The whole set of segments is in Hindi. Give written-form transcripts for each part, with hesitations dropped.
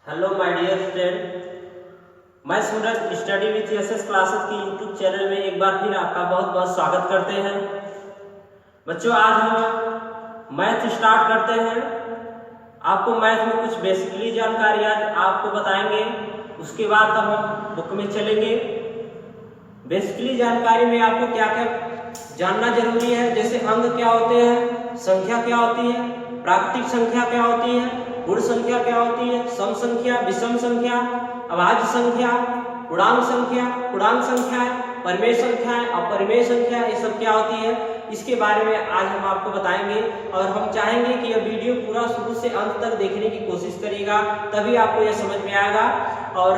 हेलो माय डियर फ्रेंड, मैं सूरज स्टडी विथ एसएस क्लासेस की यूट्यूब चैनल में एक बार फिर आपका बहुत बहुत स्वागत करते हैं। बच्चों, आज हम मैथ स्टार्ट करते हैं। आपको मैथ में कुछ बेसिकली जानकारी आज आपको बताएंगे, उसके बाद तब हम बुक में चलेंगे। बेसिकली जानकारी में आपको क्या क्या जानना जरूरी है, जैसे अंक क्या होते हैं, संख्या क्या होती है, प्राकृतिक संख्या क्या होती है, गुण संख्या क्या होती है, सम संख्या, विषम संख्या, अभाज्य संख्या, पूर्णांक संख्या, पूर्णांक संख्याएं, परिमेय संख्याएं, अपरिमेय संख्या, ये सब क्या होती है, इसके बारे में आज हम आपको बताएंगे। और हम चाहेंगे कि यह वीडियो पूरा शुरू से अंत तक देखने की कोशिश करिएगा, तभी आपको यह समझ में आएगा। और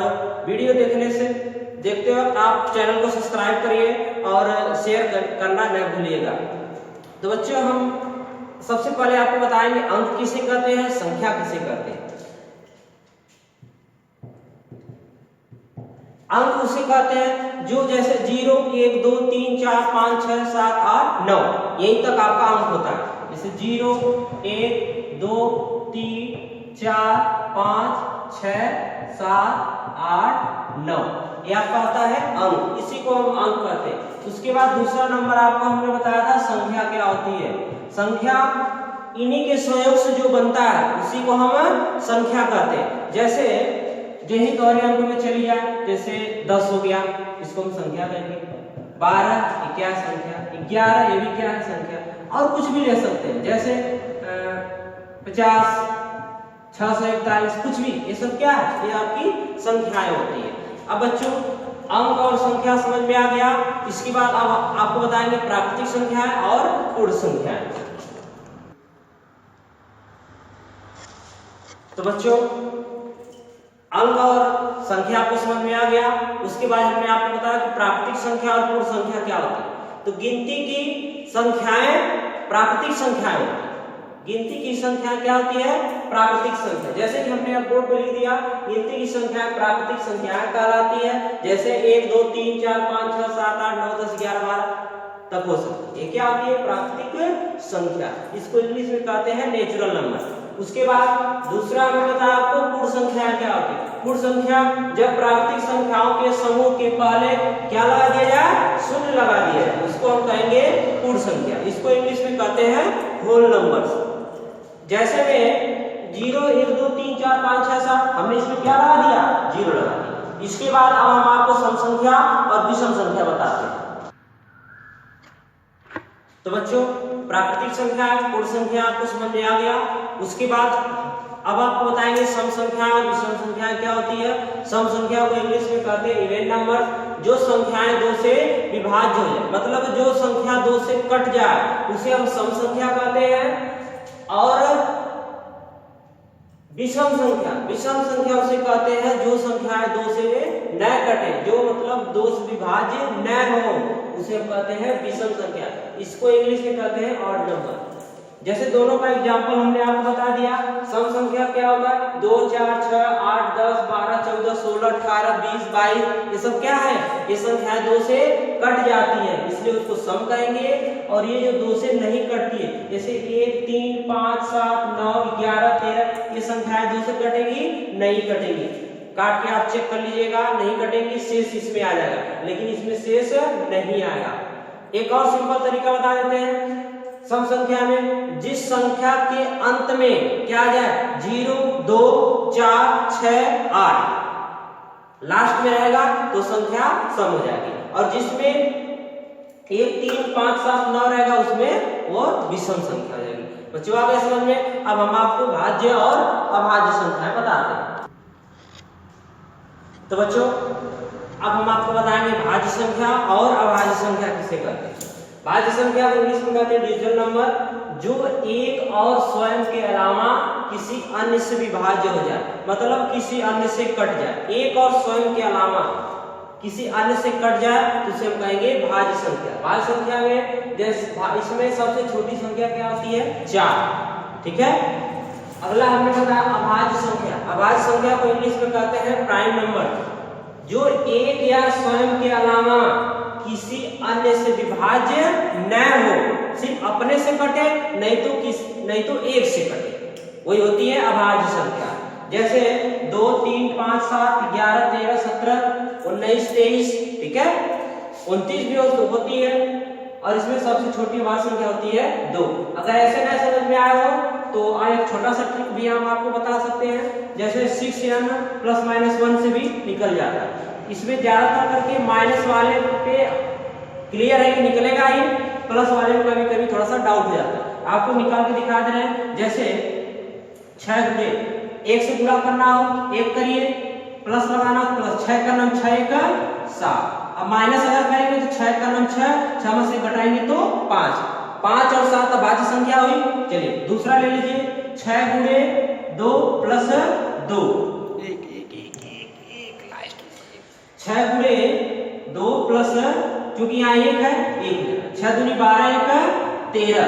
वीडियो देखते वक्त आप चैनल को सब्सक्राइब करिए और शेयर करना न भूलिएगा। तो बच्चों, हम सबसे पहले आपको बताएंगे अंक किसे कहते हैं, संख्या किसे कहते हैं। अंक उसे कहते हैं जो जैसे 0, 1, 2, 3, 4, 5, 6, 7, 8, 9 यहीं तक आपका अंक होता है। जैसे 0, 1, 2, 3, 4, 5, 6, 7, 8, 9 ये आपका होता है अंक, इसी को हम अंक कहते हैं। उसके बाद दूसरा नंबर आपको हमने बताया था संख्या क्या होती है। संख्या इन्हीं के संयोग से जो बनता है उसी को हम संख्या कहते हैं। जैसे यही दोहरे अंक में चली जाए, जैसे 10 हो गया, इसको हम संख्या कहेंगे। 12 ये क्या संख्या, 11 ये भी क्या है संख्या। और कुछ भी ले सकते हैं, जैसे 50, 641, कुछ भी, ये सब क्या है, ये आपकी संख्याएं होती है। अब बच्चों, अंक और संख्या समझ में आ गया। इसके बाद अब आपको बताएंगे प्राकृतिक संख्याएं और पूर्ण संख्याएं। तो बच्चों, अंक और संख्या आपको समझ में आ गया। उसके बाद हमने आपको बताया कि प्राकृतिक संख्या और पूर्ण संख्या क्या होती है। तो गिनती की संख्याएं प्राकृतिक संख्याएं होती है। गिनती की संख्या क्या होती है, प्राकृतिक संख्या। जैसे कि हमने अब बोर्ड पर लिख दिया, गिनती की संख्या प्राकृतिक संख्याएं कहलाती है। जैसे 1, 2, 3, 4, 5, 6, 7, 8, 9, 10, 11, 12 तक हो सकती है। ये क्या होती है, प्राकृतिक संख्या। इसको इंग्लिश में कहते हैं नेचुरल नंबर। उसके बाद दूसरा हमें बताया आपको पूर्ण संख्या क्या होती है। पूर्ण संख्या जब प्राकृतिक संख्याओं के समूह के पहले क्या लगा दिया जाए, शून्य लगा दिया जाए, उसको हम कहेंगे पूर्ण संख्या। इसको इंग्लिश में कहते हैं होल नंबर्स। जैसे में 0, 1, 2, 3, 4, 5, 6, 7 हमने इसमें क्या लगा दिया, 0 लगा दिया। इसके बाद अब हम आपको सम संख्या और विषम संख्या बताते हैं। तो बच्चों, प्राकृतिक संख्या पूर्ण संख्या आपको समझ में आ गया। उसके बाद अब आपको बताएंगे सम संख्या और विषम संख्या क्या होती है। सम संख्या को इंग्लिश में कहते हैं इवन नंबर। जो संख्याएं 2 से विभाज्य हो जाए, मतलब जो संख्या 2 से कट जाए उसे हम सम संख्या कहते हैं। और विषम संख्या उसे कहते हैं जो संख्याएं 2 से न कटे, जो मतलब 2 से विभाज्य न हो, उसे हम कहते हैं विषम संख्या। इसको इंग्लिश में कहते हैं ऑड नंबर। जैसे दोनों का एग्जांपल हमने आपको बता दिया। सम संख्या क्या होता है, 2, 4, 6, 8, 10, 12, 14, 16, 18, 20, 22 ये सब क्या है, ये संख्याएं 2 से कट जाती है, इसलिए उसको सम कहेंगे। और ये जो 2 से नहीं कटती है, जैसे 1, 3, 5, 7, 9, 11, 13 ये संख्याएं 2 से कटेगी नहीं कटेगी। काट के आप चेक कर लीजिएगा, नहीं कटेंगी, शेष इसमें आ जाएगा, लेकिन इसमें शेष नहीं आएगा। एक और सिंपल तरीका बता देते हैं। सम संख्या में जिस संख्या के अंत में क्या आ जाए, 0, 2, 4, 6, 8 लास्ट में रहेगा तो संख्या सम हो जाएगी। और जिसमें 1, 3, 5, 7, 9 रहेगा उसमें वो विषम संख्या हो जाएगी। बच्चों, आ गया समझ में। अब हम आपको भाज्य और अभाज्य संख्याएं बताते हैं। तो बच्चों, अब हम आपको बताएंगे भाज्य संख्या और अभाज्य संख्या किसे कहते हैं। भाज्य संख्या को इंग्लिश में कहते हैं डिजिटल नंबर, जो एक और स्वयं के अलावा किसी अन्य से विभाज्य हो जाए, मतलब किसी अन्य से कट जाए। एक और स्वयं के अलावा किसी अन्य से कट जाए तो उसे हम कहेंगे भाज्य संख्या। भाज्य संख्या में जैसे इसमें सबसे छोटी संख्या क्या होती है, 4। ठीक है। अगला हमने बताया अभाज्य संख्या। अभाज्य संख्या को इंग्लिश में कहते हैं प्राइम नंबर, जो एक या स्वयं के अलावा किसी अन्य से विभाज्य न हो, सिर्फ अपने से कटे, नहीं तो एक से कटे, वही होती है अभाज्य संख्या। जैसे 2, 3, 5, 7, 11, 13, 17, 19, 23, ठीक है, 29 भी होती है और इसमें सबसे छोटी भाज्य संख्या होती है 2। अगर ऐसे ना समझ में आया हो तो एक छोटा सा ट्रिक भी हम आपको बता सकते हैं, जैसे 6n ± 1 से भी निकल जाता है। इसमें ज्यादातर करके माइनस वाले पे क्लियर है कि निकलेगा ही, प्लस वाले में कभी कभी थोड़ा सा डाउट हो जाता है। आपको निकाल के दिखा दे रहे हैं, जैसे 6 गुणे 1 से गुणा करना हो 1 करिए, प्लस लगाना हो प्लस 6 का नाम 6 का 7। अब माइनस अगर करेंगे तो 6 का नाम 6 में से घटाएंगे तो 5 और 7 भाज्य संख्या हुई। चलिए दूसरा ले लीजिए, 6 गुणे 2 प्लस 2, 6 गुणे 2 प्लस, क्योंकि यहाँ 1 है 1, 6 दूनी 12, 1 13,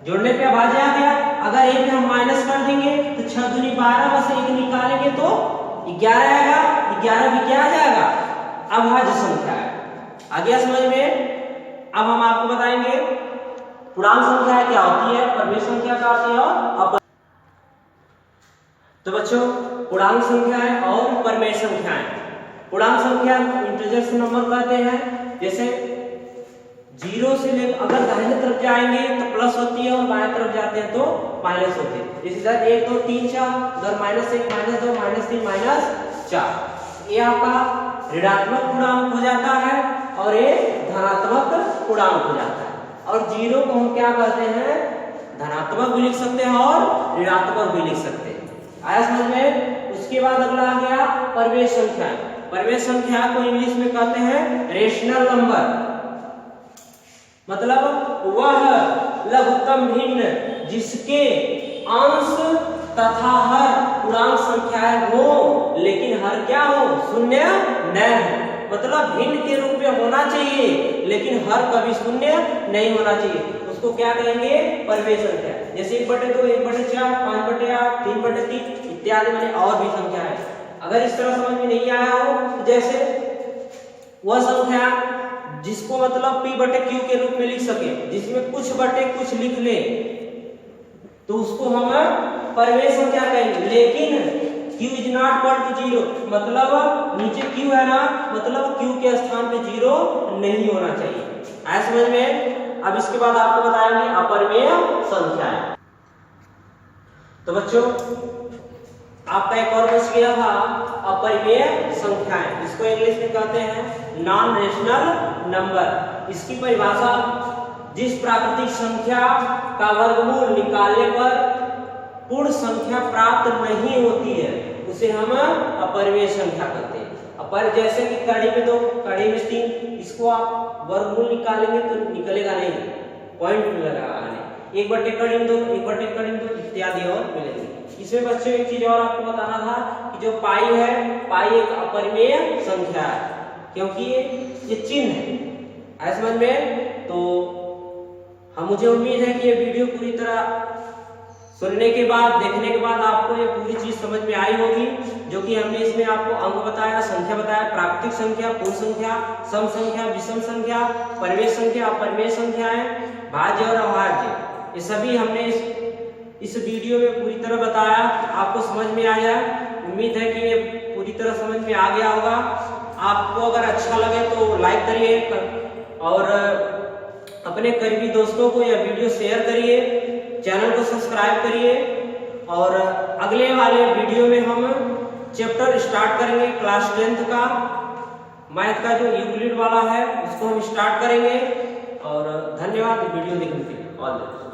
जोड़ने पे भाज्य आ गया। अगर 1 हम माइनस कर देंगे तो 6 दूनी 12 में से 1 निकालेंगे तो 11 आएगा, 11 भी क्या आ जाएगा, अभाज्य संख्या है। आ गया समझ में? अब हम आपको बताएंगे पूर्णांक संख्या क्या होती है, परमेय संख्या क्या होती है और अपरिमेय। तो बच्चों पूर्णांक संख्याएं और परमेय संख्याएं, पूर्णांक संख्या इंटीजर्स नंबर कहते हैं। जैसे 0 से लेकर अगर दाहिने तरफ जाएंगे तो प्लस होती है और बाएं तरफ जाते हैं तो माइनस होती है। जैसे 1, 2, 3, 4, उधर -1, -2, -3, -4, ये आपका ऋणात्मक पूर्णांक हो जाता है और ये धनात्मक पूर्णांक हो जाता है। और 0 को हम क्या कहते हैं, धनात्मक भी लिख सकते हैं और ऋणात्मक भी लिख सकते हैं। आया समझ में? उसके बाद अगला आ गया परमेय संख्या। परमेय संख्या को इंग्लिश में कहते हैं रेशनल नंबर, मतलब वह लघुत्तम भिन्न जिसके अंश तथा हर पूर्णांक संख्याएं हो लेकिन हर क्या हो, शून्य न हो। मतलब भिन्न के रूप में होना चाहिए लेकिन हर कभी शून्य नहीं होना चाहिए, उसको क्या कहेंगे, परमेय संख्या। जैसे 1/2, 1/4, 5/8, 3/3 इत्यादि मैंने और भी संख्या है। अगर इस तरह समझ में नहीं आया हो तो जैसे वह संख्या जिसको मतलब p/q के रूप में लिख सके, जिसमें कुछ बटे कुछ लिख ले तो उसको हम परमेय संख्या कहेंगे। लेकिन q is not equal to 0, मतलब नीचे q है ना, मतलब q के स्थान पे 0 नहीं होना चाहिए। आया समझ में? अब इसके बाद आपको बताएंगे अपरिमेय संख्याएं। तो बच्चों आपका एक और बच गया था अपरिमेय संख्याएं, इसको इंग्लिश में कहते हैं नॉन रेशनल नंबर। इसकी परिभाषा, जिस प्राकृतिक संख्या का वर्गमूल निकालने पर पूर्ण संख्या प्राप्त नहीं होती है उसे हम अपरिमेय संख्या कहते हैं। अपर जैसे कि कड़ी में 2, कड़ी में 3, इसको आप वर्गमूल निकालेंगे तो निकलेगा नहीं, पॉइंट लगाना नहीं। 1/कड़ी में 2, 1/कड़ी में 2 इत्यादि और मिलेंगे। इसमें बच्चों एक चीज और आपको बताना था कि जो पाई है, पाई एक अपरिमेय संख्या है क्योंकि ये चिन्ह है। समझ में? तो मुझे उम्मीद है कि ये वीडियो पूरी तरह सुनने के बाद, देखने के बाद आपको ये पूरी चीज समझ में आई होगी, जो कि हमने इसमें आपको अंक बताया, संख्या बताया, प्राकृतिक संख्या, पूर्ण संख्या, सम संख्या, विषम संख्या, परमेय संख्या, अपरिमेय संख्याएं, भाज्य और अभाज्य, ये सभी हमने इस वीडियो में पूरी तरह बताया। आपको समझ में आया, उम्मीद है कि ये पूरी तरह समझ में आ गया होगा। आपको अगर अच्छा लगे तो लाइक करिए और अपने करीबी दोस्तों को यह वीडियो शेयर करिए, चैनल को सब्सक्राइब करिए। और अगले वाले वीडियो में हम चैप्टर स्टार्ट करेंगे क्लास 10th का, मैथ का जो यूक्लिड वाला है उसको हम स्टार्ट करेंगे। और धन्यवाद वीडियो देखने के लिए। All the best.